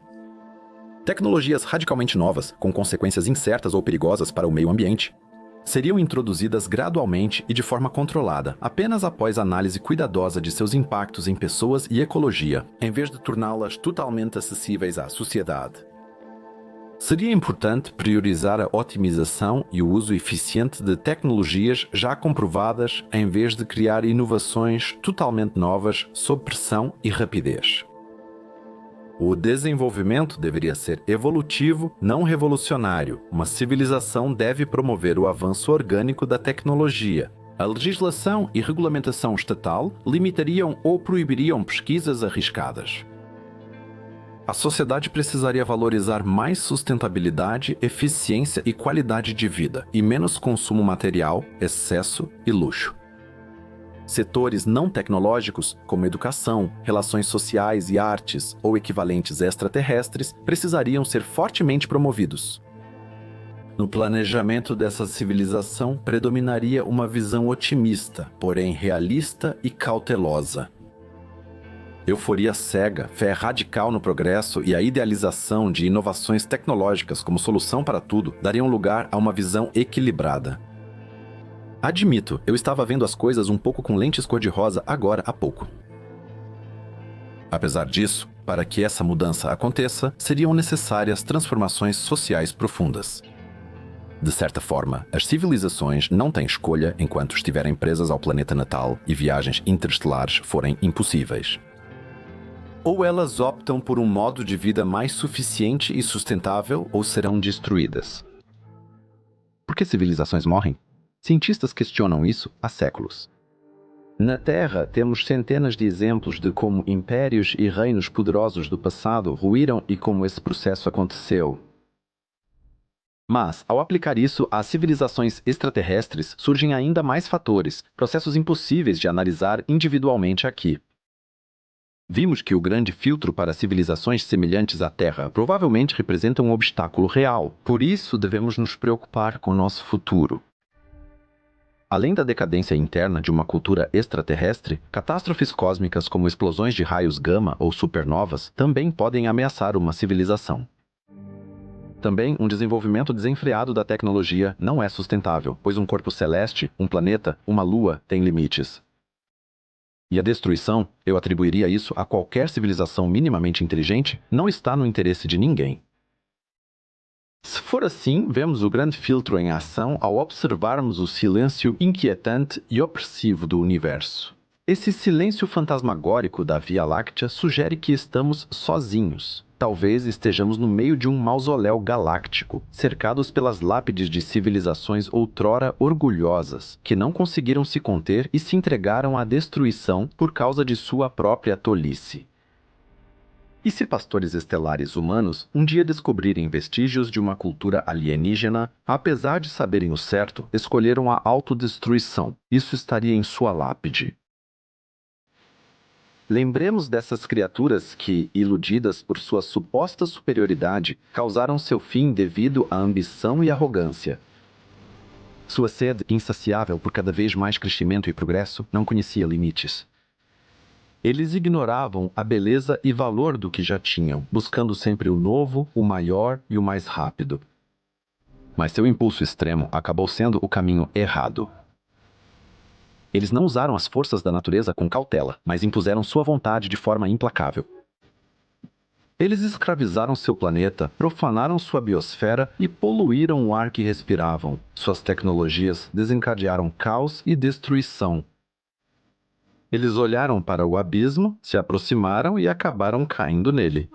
Tecnologias radicalmente novas, com consequências incertas ou perigosas para o meio ambiente, seriam introduzidas gradualmente e de forma controlada, apenas após análise cuidadosa de seus impactos em pessoas e ecologia, em vez de torná-las totalmente acessíveis à sociedade. Seria importante priorizar a otimização e o uso eficiente de tecnologias já comprovadas em vez de criar inovações totalmente novas sob pressão e rapidez. O desenvolvimento deveria ser evolutivo, não revolucionário. Uma civilização deve promover o avanço orgânico da tecnologia. A legislação e regulamentação estatal limitariam ou proibiriam pesquisas arriscadas. A sociedade precisaria valorizar mais sustentabilidade, eficiência e qualidade de vida, e menos consumo material, excesso e luxo. Setores não tecnológicos, como educação, relações sociais e artes ou equivalentes extraterrestres, precisariam ser fortemente promovidos. No planejamento dessa civilização, predominaria uma visão otimista, porém realista e cautelosa. Euforia cega, fé radical no progresso e a idealização de inovações tecnológicas como solução para tudo dariam lugar a uma visão equilibrada. Admito, eu estava vendo as coisas um pouco com lentes cor-de-rosa agora há pouco. Apesar disso, para que essa mudança aconteça, seriam necessárias transformações sociais profundas. De certa forma, as civilizações não têm escolha enquanto estiverem presas ao planeta natal e viagens interestelares forem impossíveis. Ou elas optam por um modo de vida mais suficiente e sustentável, ou serão destruídas. Por que civilizações morrem? Cientistas questionam isso há séculos. Na Terra, temos centenas de exemplos de como impérios e reinos poderosos do passado ruíram e como esse processo aconteceu. Mas, ao aplicar isso às civilizações extraterrestres, surgem ainda mais fatores, processos impossíveis de analisar individualmente aqui. Vimos que o grande filtro para civilizações semelhantes à Terra provavelmente representa um obstáculo real. Por isso, devemos nos preocupar com nosso futuro. Além da decadência interna de uma cultura extraterrestre, catástrofes cósmicas como explosões de raios gama ou supernovas também podem ameaçar uma civilização. Também, um desenvolvimento desenfreado da tecnologia não é sustentável, pois um corpo celeste, um planeta, uma lua, tem limites. E a destruição, eu atribuiria isso a qualquer civilização minimamente inteligente, não está no interesse de ninguém. Se for assim, vemos o grande filtro em ação ao observarmos o silêncio inquietante e opressivo do universo. Esse silêncio fantasmagórico da Via Láctea sugere que estamos sozinhos. Talvez estejamos no meio de um mausoléu galáctico, cercados pelas lápides de civilizações outrora orgulhosas, que não conseguiram se conter e se entregaram à destruição por causa de sua própria tolice. E se pastores estelares humanos um dia descobrirem vestígios de uma cultura alienígena, apesar de saberem o certo, escolheram a autodestruição? Isso estaria em sua lápide. Lembremos dessas criaturas que, iludidas por sua suposta superioridade, causaram seu fim devido à ambição e arrogância. Sua sede, insaciável por cada vez mais crescimento e progresso, não conhecia limites. Eles ignoravam a beleza e valor do que já tinham, buscando sempre o novo, o maior e o mais rápido. Mas seu impulso extremo acabou sendo o caminho errado. Eles não usaram as forças da natureza com cautela, mas impuseram sua vontade de forma implacável. Eles escravizaram seu planeta, profanaram sua biosfera e poluíram o ar que respiravam. Suas tecnologias desencadearam caos e destruição. Eles olharam para o abismo, se aproximaram e acabaram caindo nele.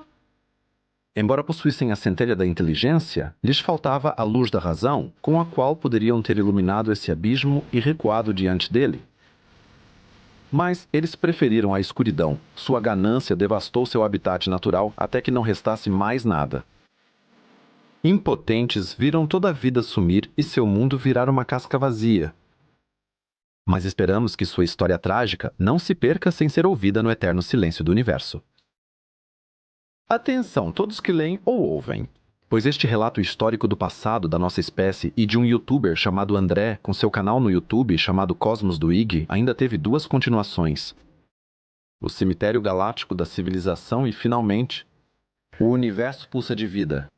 Embora possuíssem a centelha da inteligência, lhes faltava a luz da razão, com a qual poderiam ter iluminado esse abismo e recuado diante dele. Mas eles preferiram a escuridão. Sua ganância devastou seu habitat natural até que não restasse mais nada. Impotentes, viram toda a vida sumir e seu mundo virar uma casca vazia. Mas esperamos que sua história trágica não se perca sem ser ouvida no eterno silêncio do universo. Atenção, todos que leem ou ouvem, pois este relato histórico do passado da nossa espécie e de um youtuber chamado André, com seu canal no YouTube chamado Cosmos do Ig, ainda teve duas continuações. O Cemitério Galáctico da Civilização e, finalmente, O Universo Pulsa de Vida.